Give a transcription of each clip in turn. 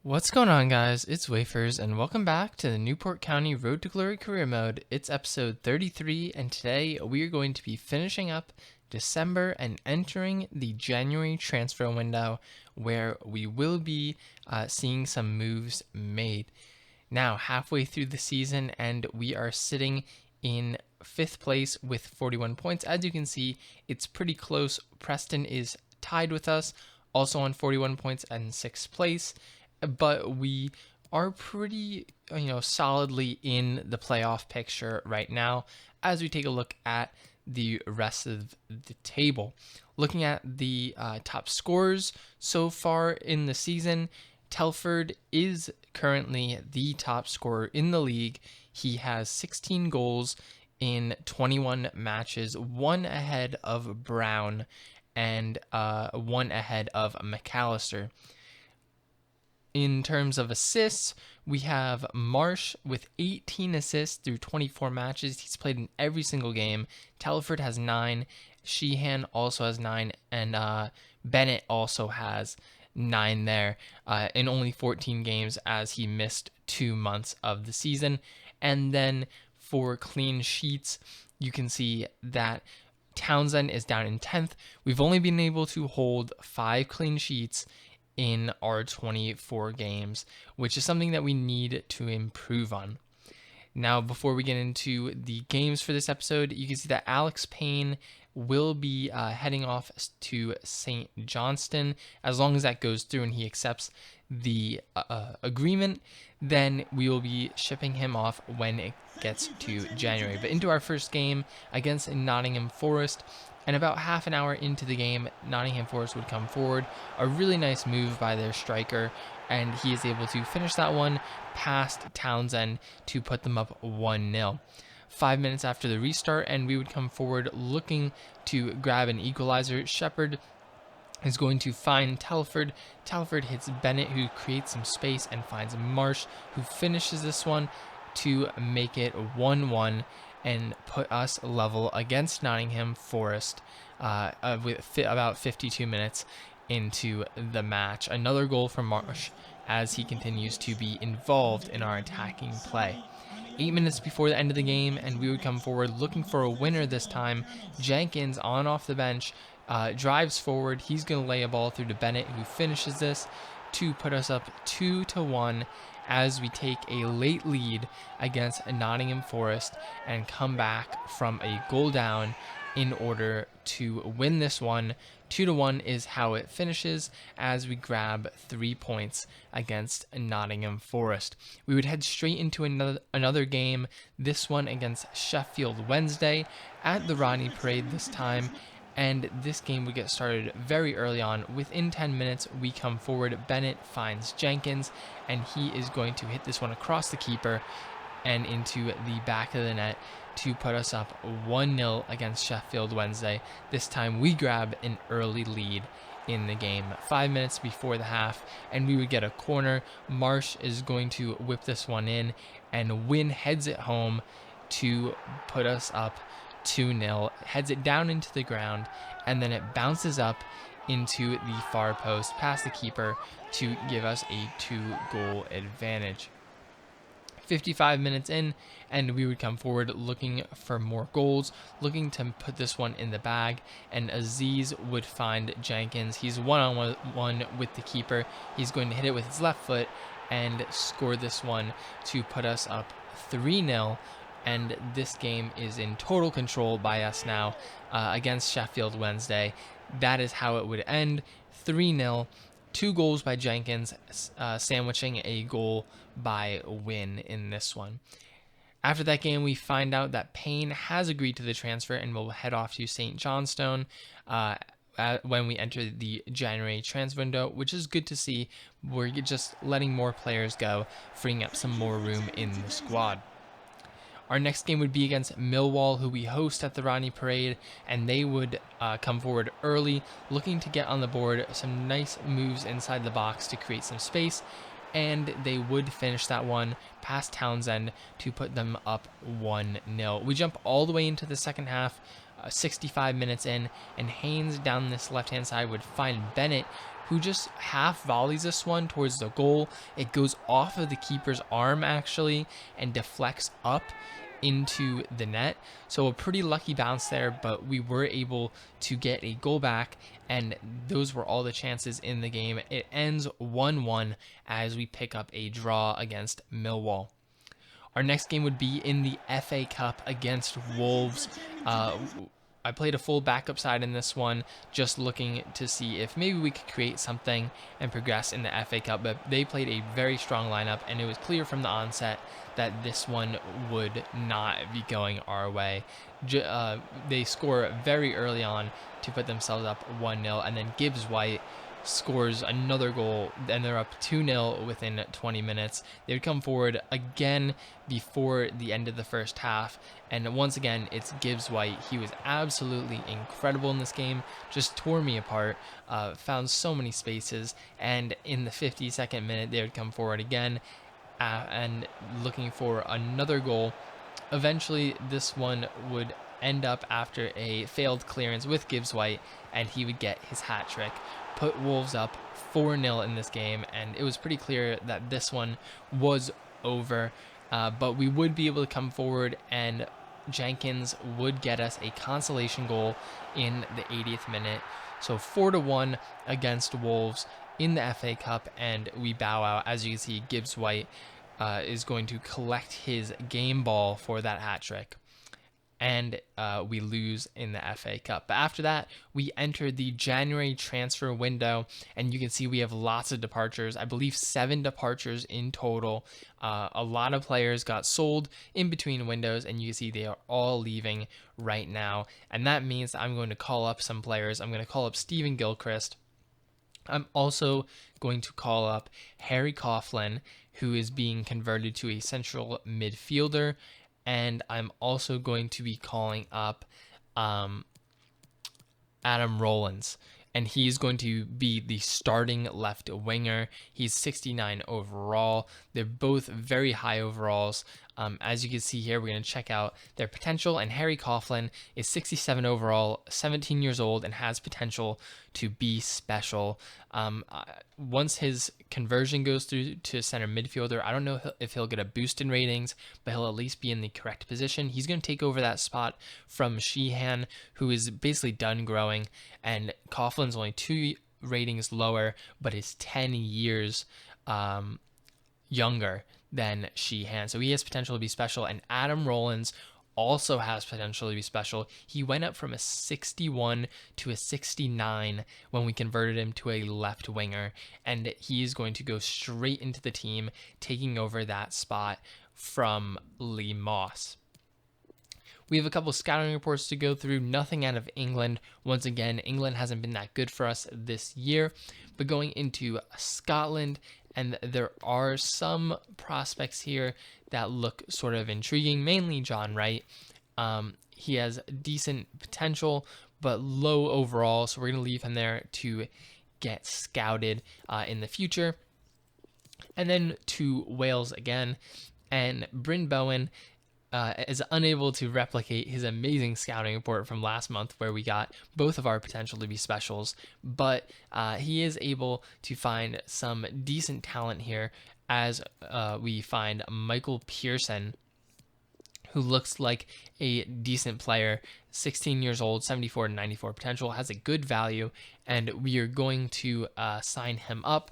What's going on, guys? It's Wafers, and welcome back to the Newport County Road to Glory Career Mode. It's episode 33, and today we are going to be finishing up December and entering the January transfer window, where we will be seeing some moves made. Now, halfway through the season, and we are sitting in 5th place with 41 points. As you can see, it's pretty close. Preston is tied with us, also on 41 points and 6th place. But we are pretty, solidly in the playoff picture right now as we take a look at the rest of the table. Looking at the top scorers so far in the season, Telford is currently the top scorer in the league. He has 16 goals in 21 matches, one ahead of Brown and one ahead of McAllister. In terms of assists, we have Marsh with 18 assists through 24 matches. He's played in every single game. Telford has 9. Sheehan also has 9. And Bennett also has 9 there in only 14 games, as he missed 2 months of the season. And then for clean sheets, you can see that Townsend is down in 10th. We've only been able to hold 5 clean sheets in our 24 games, which is something that we need to improve on. Now, before we get into the games for this episode, you can see that Alex Payne will be heading off to St. Johnston. As long as that goes through and he accepts the agreement, then we will be shipping him off when it gets to January. But into our first game against Nottingham Forest, and about half an hour into the game, Nottingham Forest would come forward. A really nice move by their striker, and he is able to finish that one past Townsend to put them up 1-0. 5 minutes after the restart, and we would come forward looking to grab an equalizer. Shepherd is going to find Telford. Telford hits Bennett, who creates some space, and finds Marsh, who finishes this one to make it 1-1. And put us level against Nottingham Forest with about 52 minutes into the match. Another goal from Marsh as he continues to be involved in our attacking play. 8 minutes before the end of the game, and we would come forward looking for a winner this time. Jenkins, on off the bench, drives forward. He's going to lay a ball through to Bennett, who finishes this to put us up 2-1. As we take a late lead against Nottingham Forest and come back from a goal down in order to win this one. 2-1 is how it finishes as we grab 3 points against Nottingham Forest. We would head straight into another game, this one against Sheffield Wednesday at the Rodney Parade this time. And this game would get started very early on. Within 10 minutes, we come forward. Bennett finds Jenkins, and he is going to hit this one across the keeper and into the back of the net to put us up 1-0 against Sheffield Wednesday. This time, we grab an early lead in the game. 5 minutes before the half, and we would get a corner. Marsh is going to whip this one in, and Wynn heads it home to put us up 2-0, heads it down into the ground, and then it bounces up into the far post past the keeper to give us a 2-goal advantage. 55 minutes in, and we would come forward looking for more goals, looking to put this one in the bag, and Aziz would find Jenkins. He's one-on-one with the keeper. He's going to hit it with his left foot and score this one to put us up 3-0. And this game is in total control by us now against Sheffield Wednesday. That is how it would end. 3-0, 2 goals by Jenkins, sandwiching a goal by Wynn in this one. After that game, we find out that Payne has agreed to the transfer and will head off to St. Johnstone when we enter the January transfer window, which is good to see. We're just letting more players go, freeing up some more room in the squad. Our next game would be against Millwall, who we host at the Rodney Parade, and they would come forward early, looking to get on the board, some nice moves inside the box to create some space, and they would finish that one past Townsend to put them up 1-0. We jump all the way into the second half, 65 minutes in, and Haynes down this left-hand side would find Bennett, who just half volleys this one towards the goal. It goes off of the keeper's arm actually and deflects up into the net. So a pretty lucky bounce there, but we were able to get a goal back, and those were all the chances in the game. It ends 1-1 as we pick up a draw against Millwall. Our next game would be in the FA Cup against Wolves. I played a full backup side in this one, just looking to see if maybe we could create something and progress in the FA Cup, but they played a very strong lineup, and it was clear from the onset that this one would not be going our way. They score very early on to put themselves up 1-0, and then Gibbs White scores another goal, and they're up 2-0 within 20 minutes. They would come forward again before the end of the first half, and once again, it's Gibbs White. He was absolutely incredible in this game, just tore me apart, found so many spaces, and in the 52nd minute, they would come forward again, and looking for another goal. Eventually, this one would end up after a failed clearance with Gibbs White, and he would get his hat trick, put Wolves up 4-0 in this game, and it was pretty clear that this one was over, but we would be able to come forward, and Jenkins would get us a consolation goal in the 80th minute. So 4-1 against Wolves in the FA Cup, and we bow out. As you can see, Gibbs White is going to collect his game ball for that hat trick, and we lose in the FA Cup. But after that, we entered the January transfer window, and you can see we have lots of departures. I believe 7 departures in total. A lot of players got sold in between windows, and you can see they are all leaving right now. And that means I'm going to call up some players. I'm going to call up Stephen Gilchrist. I'm also going to call up Harry Coughlin, who is being converted to a central midfielder. And I'm also going to be calling up Adam Rollins, and he's going to be the starting left winger. He's 69 overall. They're both very high overalls. As you can see here, we're going to check out their potential, and Harry Coughlin is 67 overall, 17 years old, and has potential to be special. Once his conversion goes through to center midfielder, I don't know if he'll get a boost in ratings, but he'll at least be in the correct position. He's going to take over that spot from Sheehan, who is basically done growing, and Coughlin's only 2 ratings lower, but is 10 years younger than Sheehan. So he has potential to be special, and Adam Rollins also has potential to be special. He went up from a 61 to a 69 when we converted him to a left winger, and he is going to go straight into the team, taking over that spot from Lee Moss. We have a couple scouting reports to go through. Nothing out of England. Once again, England hasn't been that good for us this year. But going into Scotland, and there are some prospects here that look sort of intriguing, mainly John Wright. He has decent potential, but low overall, so we're going to leave him there to get scouted in the future. And then to Wales again, and Bryn Bowen is unable to replicate his amazing scouting report from last month, where we got both of our potential to be specials, but he is able to find some decent talent here, as we find Michael Pearson, who looks like a decent player, 16 years old, 74 to 94 potential, has a good value, and we are going to sign him up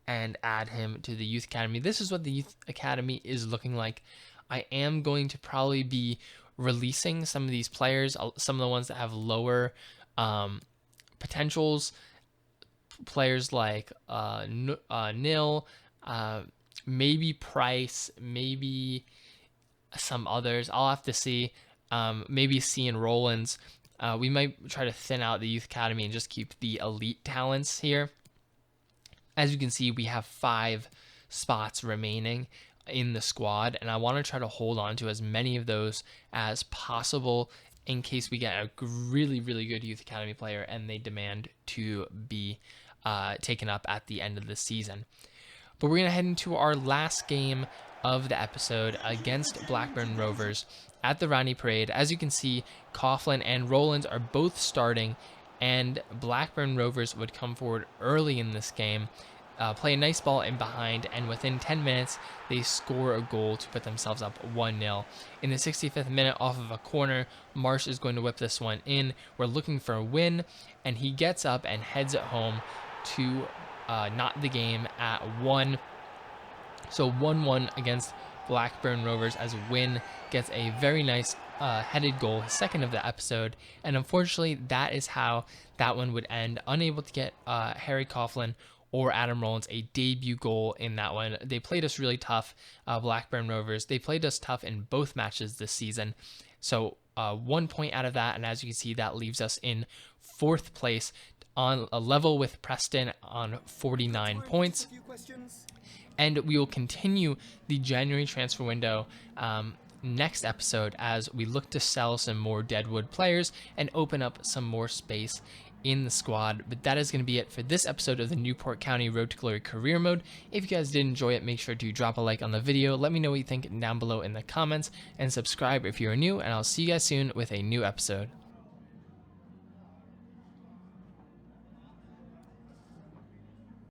and add him to the Youth Academy. This is what the Youth Academy is looking like. I am going to probably be releasing some of these players, some of the ones that have lower potentials, players like Nil, maybe Price, maybe some others. I'll have to see. Maybe Cian Rollins. We might try to thin out the Youth Academy and just keep the elite talents here. As you can see, we have 5 spots remaining in the squad, and I want to try to hold on to as many of those as possible in case we get a really, really good Youth Academy player and they demand to be taken up at the end of the season. But we're going to head into our last game of the episode against Blackburn Rovers at the Rodney Parade. As you can see, Coughlin and Rollins are both starting and Blackburn Rovers would come forward early in this game, play a nice ball in behind, and within 10 minutes, they score a goal to put themselves up 1-0. In the 65th minute, off of a corner, Marsh is going to whip this one in. We're looking for a win, and he gets up and heads it home to knot the game at 1. So 1-1 against Blackburn Rovers, as Wynn gets a very nice headed goal, his second of the episode. And unfortunately, that is how that one would end. Unable to get Harry Coughlin or Adam Rollins a debut goal in that one. They played us really tough, Blackburn Rovers. They played us tough in both matches this season. So 1 point out of that, and as you can see, that leaves us in 4th place on a level with Preston on 49 points. And we will continue the January transfer window next episode as we look to sell some more Deadwood players and open up some more space in the squad. But that is going to be it for this episode of the Newport County Road to Glory Career Mode. If you guys did enjoy it, make sure to drop a like on the video. Let me know what you think down below in the comments, and subscribe if you are new, and I'll see you guys soon with a new episode.